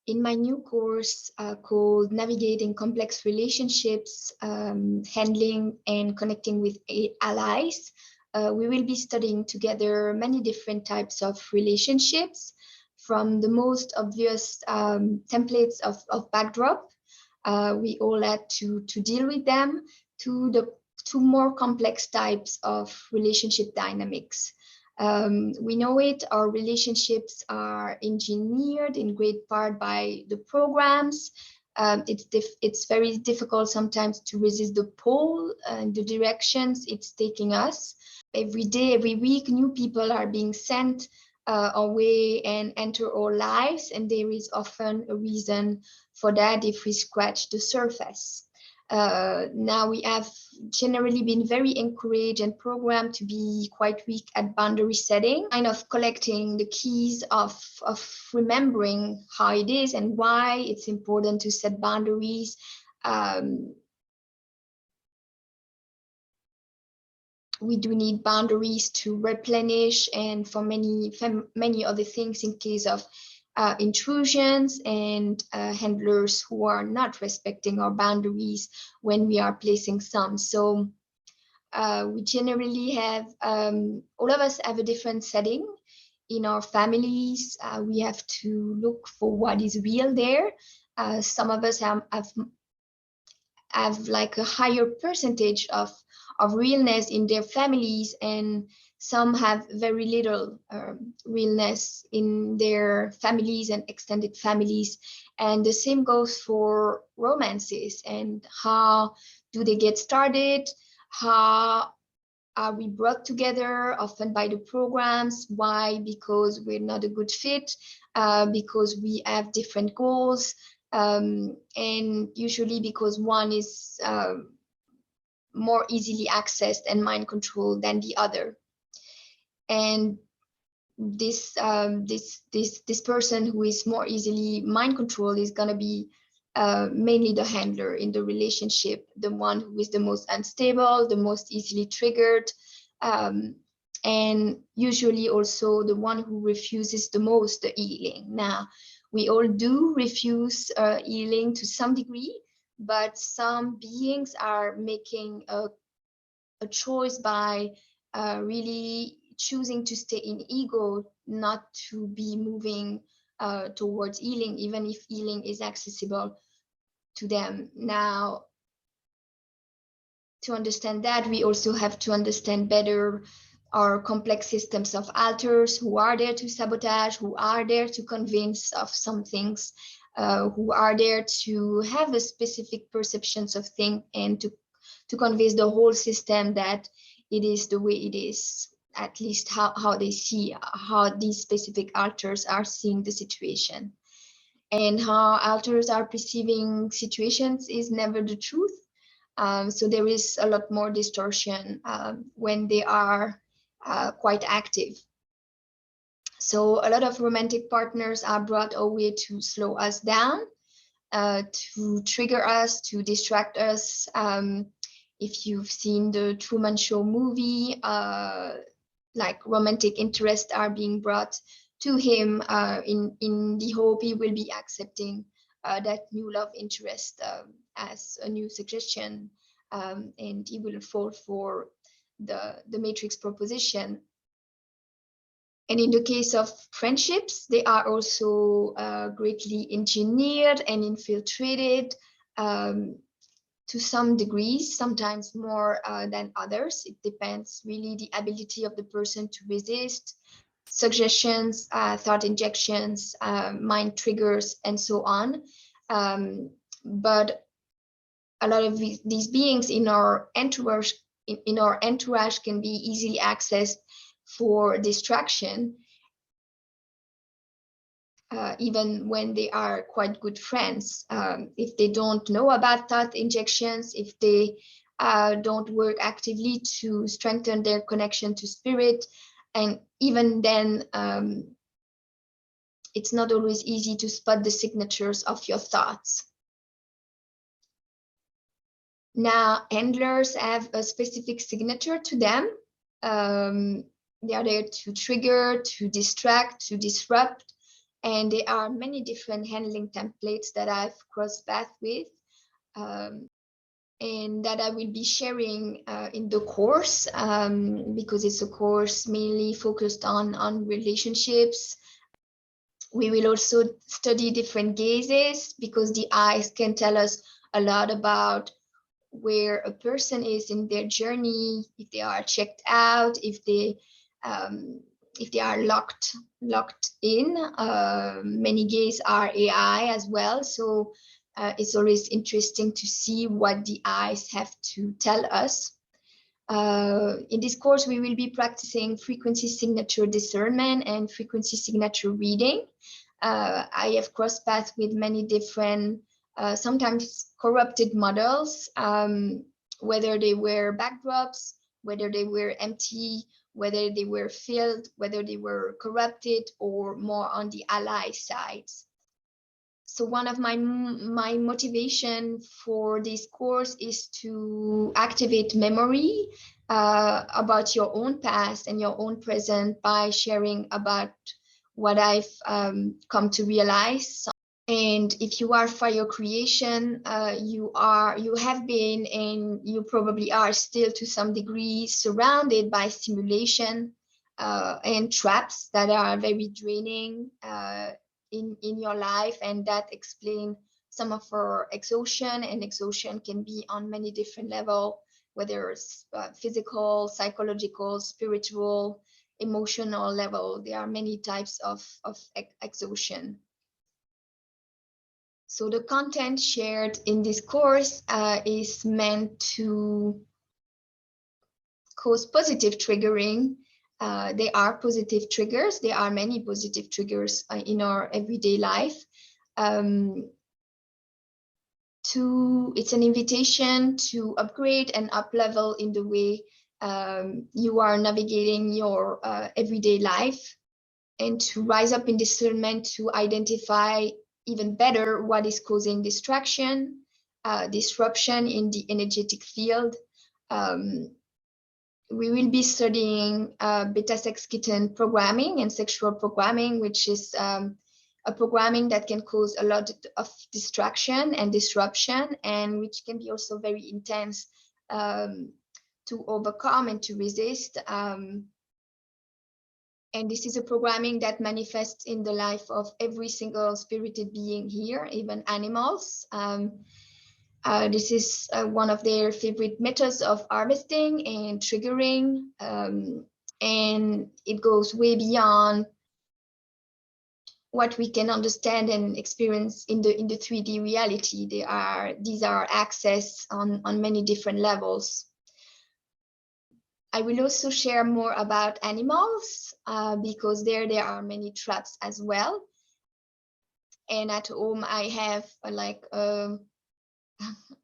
In my new course called Navigating Complex Relationships, Handling and Connecting with Allies, we will be studying together many different types of relationships, from the most obvious templates of backdrop we all had to deal with them, to more complex types of relationship dynamics. We know it, our relationships are engineered in great part by the programs. It's very difficult sometimes to resist the pull and the directions it's taking us. Every day, every week, new people are being sent our way and enter our lives, and there is often a reason for that if we scratch the surface. Now we have generally been very encouraged and programmed to be quite weak at boundary setting, kind of collecting the keys of remembering how it is and why it's important to set boundaries. We do need boundaries to replenish and for many other things in case of intrusions and handlers who are not respecting our boundaries when we are placing some. So we generally have, all of us have a different setting in our families. We have to look for what is real there. Some of us have like a higher percentage of realness in their families, and some have very little realness in their families and extended families. And the same goes for romances, and how do they get started? How are we brought together, often by the programs? Why? Because we're not a good fit, because we have different goals, and usually because one is more easily accessed and mind controlled than the other. And this person who is more easily mind controlled is going to be mainly the handler in the relationship, the one who is the most unstable, the most easily triggered, and usually also the one who refuses the most the healing. Now, we all do refuse healing to some degree, but some beings are making a choice by really choosing to stay in ego, not to be moving towards healing, even if healing is accessible to them. Now, to understand that, we also have to understand better our complex systems of alters who are there to sabotage, who are there to convince of some things, who are there to have a specific perceptions of things and to convince the whole system that it is the way it is, at least how they see, how these specific alters are seeing the situation. And how alters are perceiving situations is never the truth. So there is a lot more distortion when they are quite active. So a lot of romantic partners are brought away to slow us down, to trigger us, to distract us. If you've seen the Truman Show movie, like romantic interests are being brought to him in the hope he will be accepting that new love interest as a new suggestion, and he will fall for the matrix proposition. And in the case of friendships, they are also greatly engineered and infiltrated to some degrees, sometimes more than others. It depends really the ability of the person to resist suggestions, thought injections, mind triggers, and so on. But a lot of these beings in our entourage can be easily accessed for distraction, even when they are quite good friends. If they don't know about thought injections, if they don't work actively to strengthen their connection to spirit, and even then, it's not always easy to spot the signatures of your thoughts. Now, handlers have a specific signature to them. They are there to trigger, to distract, to disrupt, And there are many different handling templates that I've crossed paths with, and that I will be sharing in the course, because it's a course mainly focused on relationships. We will also study different gazes, because the eyes can tell us a lot about where a person is in their journey, if they are checked out, if they are locked in. Many gays are AI as well, so it's always interesting to see what the eyes have to tell us. In this course, we will be practicing frequency signature discernment and frequency signature reading. I have crossed paths with many different, sometimes corrupted models, whether they were backdrops, whether they were empty, whether they were filled, whether they were corrupted, or more on the ally sides. So one of my motivation for this course is to activate memory about your own past and your own present by sharing about what I've come to realize. And if you are fire creation, you have been, and you probably are still to some degree, surrounded by stimulation and traps that are very draining in your life, and that explain some of our exhaustion. And exhaustion can be on many different levels, whether it's physical, psychological, spiritual, emotional level. There are many types of exhaustion. So the content shared in this course is meant to cause positive triggering. There are positive triggers. There are many positive triggers in our everyday life. It's an invitation to upgrade and up-level in the way you are navigating your everyday life, and to rise up in discernment to identify even better what is causing distraction, disruption in the energetic field. We will be studying beta sex kitten programming and sexual programming, which is a programming that can cause a lot of distraction and disruption, and which can be also very intense to overcome and to resist. And this is a programming that manifests in the life of every single spirited being here, even animals. This is one of their favorite methods of harvesting and triggering. And it goes way beyond what we can understand and experience in the 3D reality. These are accessed on many different levels. I will also share more about animals because there are many traps as well. And at home, I have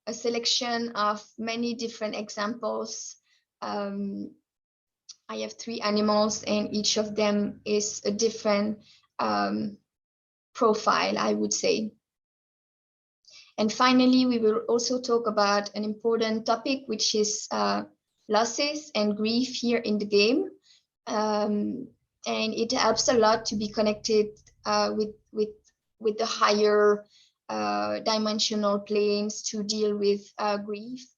a selection of many different examples. I have 3 animals, and each of them is a different profile, I would say. And finally, we will also talk about an important topic, which is losses and grief here in the game. And it helps a lot to be connected with the higher dimensional planes to deal with grief.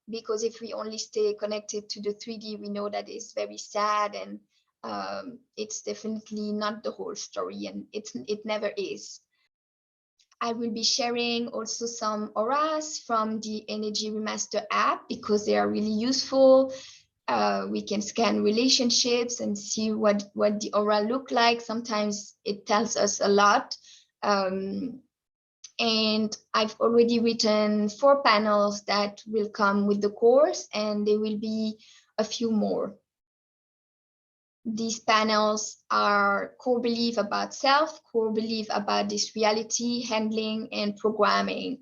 Because if we only stay connected to the 3D, we know that it's very sad, and it's definitely not the whole story, and it never is. I will be sharing also some auras from the Energy Remaster app because they are really useful. We can scan relationships and see what the aura look like. Sometimes it tells us a lot. And I've already written 4 panels that will come with the course, and there will be a few more. These panels are core belief about self, core belief about this reality, handling, and programming.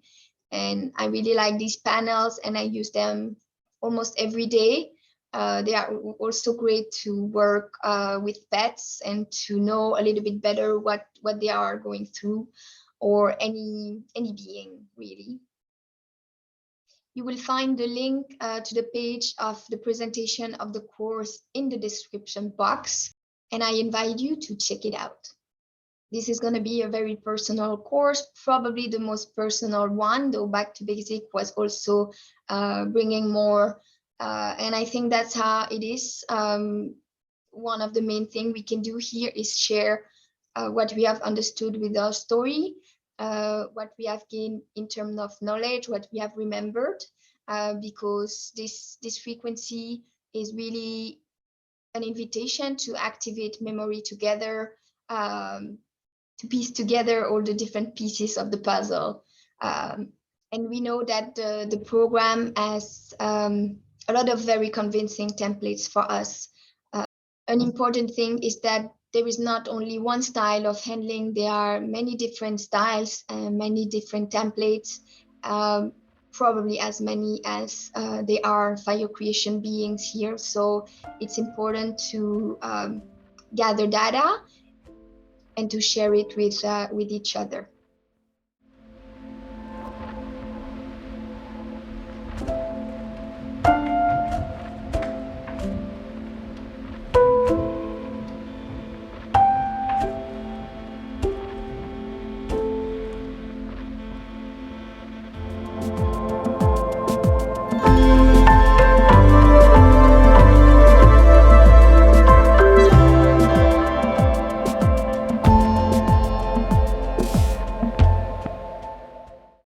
And I really like these panels, and I use them almost every day. They are also great to work with pets and to know a little bit better what they are going through, or any being, really. You will find the link to the page of the presentation of the course in the description box, and I invite you to check it out. This is going to be a very personal course, probably the most personal one, though Back to Basic was also bringing more. And I think that's how it is. One of the main things we can do here is share what we have understood with our story, what we have gained in terms of knowledge, what we have remembered, because this frequency is really an invitation to activate memory together, to piece together all the different pieces of the puzzle. And we know that the program has a lot of very convincing templates for us. An important thing is that there is not only one style of handling, there are many different styles and many different templates, probably as many as there are fire creation beings here. So it's important to gather data and to share it with each other.